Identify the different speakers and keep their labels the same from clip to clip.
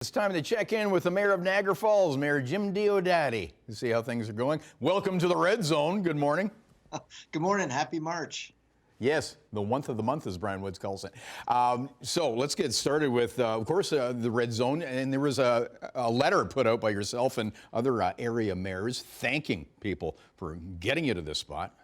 Speaker 1: It's time to check in with the mayor of Niagara Falls, Mayor Jim Diodati, to see how things are going. Welcome to the Red Zone. Good morning.
Speaker 2: Good morning. Happy March.
Speaker 1: Yes, the month of the month, as Brian Woods calls it. So let's get started with, of course, the Red Zone. And there was a letter put out by yourself and other area mayors thanking people for getting you to this spot.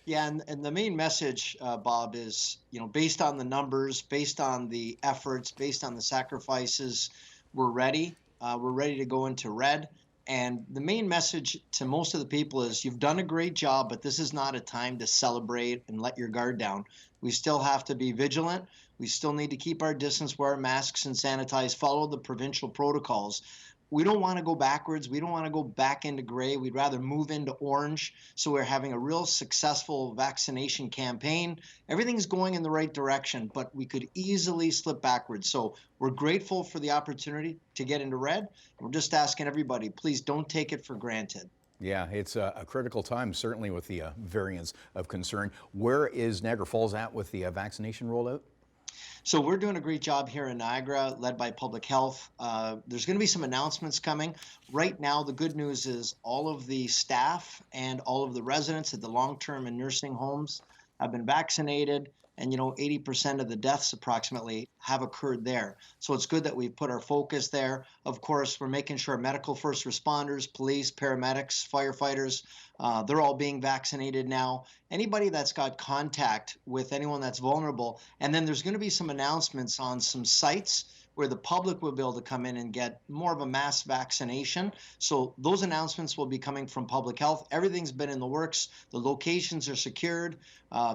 Speaker 2: Yeah, and the main message, Bob, is, based on the numbers, based on the efforts, based on the sacrifices, we're ready. We're ready to go into red. And the main message to most of the people is you've done a great job, but this is not a time to celebrate and let your guard down. We still have to be vigilant. We still need to keep our distance, wear masks and sanitize, follow the provincial protocols. We don't want to go backwards. We don't want to go back into gray. We'd rather move into orange. So we're having a real successful vaccination campaign. Everything's going in the right direction, but we could easily slip backwards. So we're grateful for the opportunity to get into red. We're just asking everybody, please don't take it for granted.
Speaker 1: Yeah, it's a critical time, certainly with the variants of concern. Where is Niagara Falls at with the vaccination rollout?
Speaker 2: So we're doing a great job here in Niagara, led by Public Health. There's going to be some announcements coming. Right now, the good news is all of the staff and all of the residents at the long-term and nursing homes have been vaccinated. And, 80% of the deaths approximately have occurred there. So it's good that we've put our focus there. Of course, we're making sure medical first responders, police, paramedics, firefighters, they're all being vaccinated now. Anybody that's got contact with anyone that's vulnerable. And then there's going to be some announcements on some sites where the public will be able to come in and get more of a mass vaccination. So those announcements will be coming from Public Health. Everything's been in the works. The locations are secured.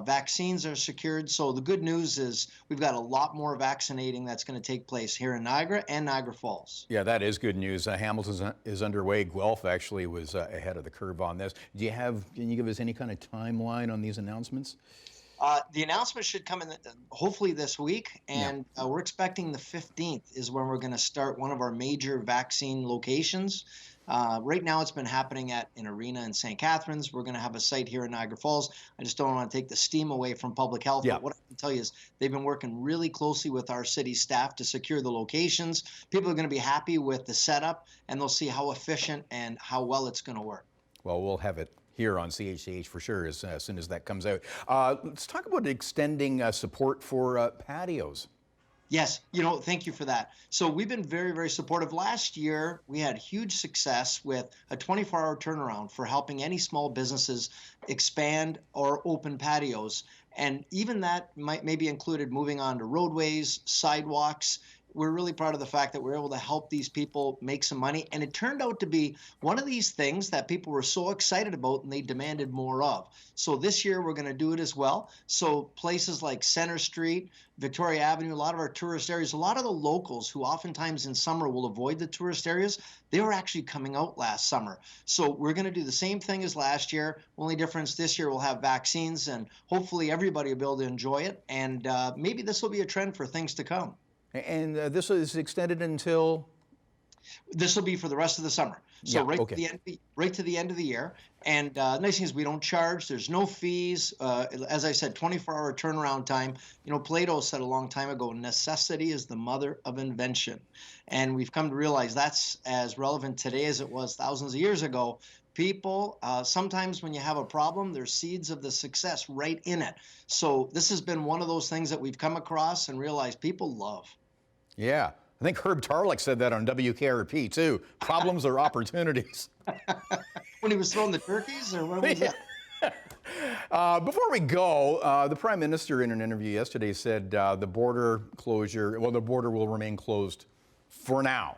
Speaker 2: Vaccines are secured. So the good news is we've got a lot more vaccinating that's going to take place here in Niagara and Niagara Falls.
Speaker 1: Yeah, that is good news. Hamilton is underway. Guelph actually was ahead of the curve on this. Can you give us any kind of timeline on these announcements?
Speaker 2: The announcement should come in hopefully this week, and we're expecting the 15th is when we're going to start one of our major vaccine locations. Right now it's been happening at an arena in St. Catharines. We're going to have a site here in Niagara Falls. I just don't want to take the steam away from Public Health.
Speaker 1: Yeah.
Speaker 2: But what I can tell you is they've been working really closely with our city staff to secure the locations. People are going to be happy with the setup, and they'll see how efficient and how well it's going to work.
Speaker 1: Well, we'll have it here on CHCH for sure as soon as that comes out. Let's talk about extending support for patios.
Speaker 2: Yes, thank you for that. So we've been very, very supportive. Last year, we had huge success with a 24-hour turnaround for helping any small businesses expand or open patios. And even that maybe included moving on to roadways, sidewalks. We're really proud of the fact that we're able to help these people make some money. And it turned out to be one of these things that people were so excited about and they demanded more of. So this year we're going to do it as well. So places like Center Street, Victoria Avenue, a lot of our tourist areas, a lot of the locals who oftentimes in summer will avoid the tourist areas, they were actually coming out last summer. So we're going to do the same thing as last year. Only difference this year we'll have vaccines and hopefully everybody will be able to enjoy it. And maybe this will be a trend for things to come.
Speaker 1: And this is extended until?
Speaker 2: This will be for the rest of the summer. So
Speaker 1: yeah,
Speaker 2: right
Speaker 1: okay.
Speaker 2: to the end of the year. And nice thing is we don't charge. There's no fees. As I said, 24-hour turnaround time. Plato said a long time ago, necessity is the mother of invention. And we've come to realize that's as relevant today as it was thousands of years ago. People, sometimes when you have a problem, there's seeds of the success right in it. So this has been one of those things that we've come across and realized people love.
Speaker 1: Yeah, I think Herb Tarlick said that on WKRP too. Problems are opportunities.
Speaker 2: When he was throwing the turkeys, or what was that?
Speaker 1: Before we go, the Prime Minister in an interview yesterday said the border will remain closed for now.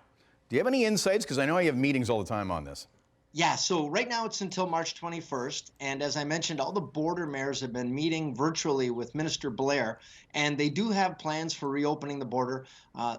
Speaker 1: Do you have any insights? Because I know you have meetings all the time on this.
Speaker 2: Yeah, so right now it's until March 21st. And as I mentioned, all the border mayors have been meeting virtually with Minister Blair, and they do have plans for reopening the border.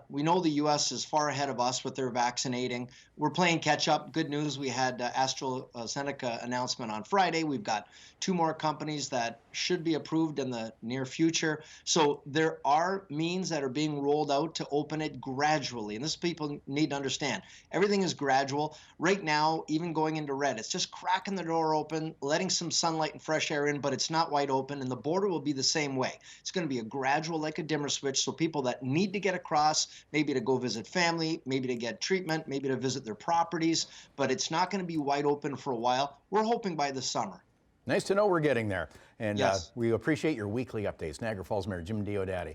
Speaker 2: We know the U.S. is far ahead of us with their vaccinating. We're playing catch up. Good news, we had AstraZeneca announcement on Friday. We've got 2 more companies that should be approved in the near future. So there are means that are being rolled out to open it gradually. And this people need to understand. Everything is gradual. Right now, even going going into red. It's just cracking the door open, letting some sunlight and fresh air in, but it's not wide open, and the border will be the same way. It's going to be a gradual, like a dimmer switch, so people that need to get across, maybe to go visit family, maybe to get treatment, maybe to visit their properties, but it's not going to be wide open for a while. We're hoping by the summer.
Speaker 1: Nice to know we're getting there. And
Speaker 2: Yes.
Speaker 1: we appreciate your weekly updates. Niagara Falls Mayor Jim Diodati.